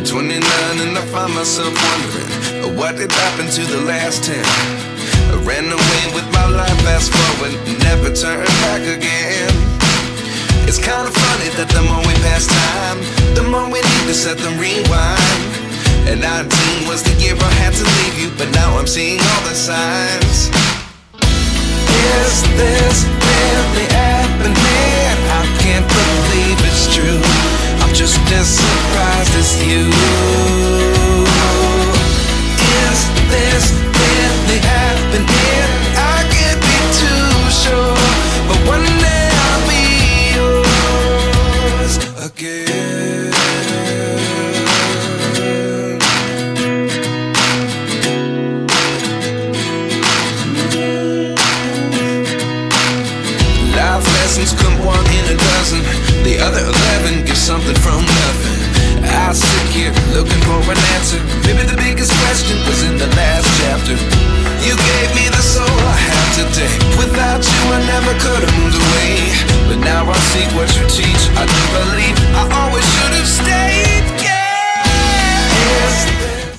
29 and I find myself wondering, what did happen to the last 10? I ran away with my life, fast forward, never turn back again. It's kind of funny that the more we pass time, the more we need to set the rewind. And 19 was the year I had to leave you, but now I'm seeing all the signs. Is this really happening? I can't believe it's true. I'm just as surprised as you.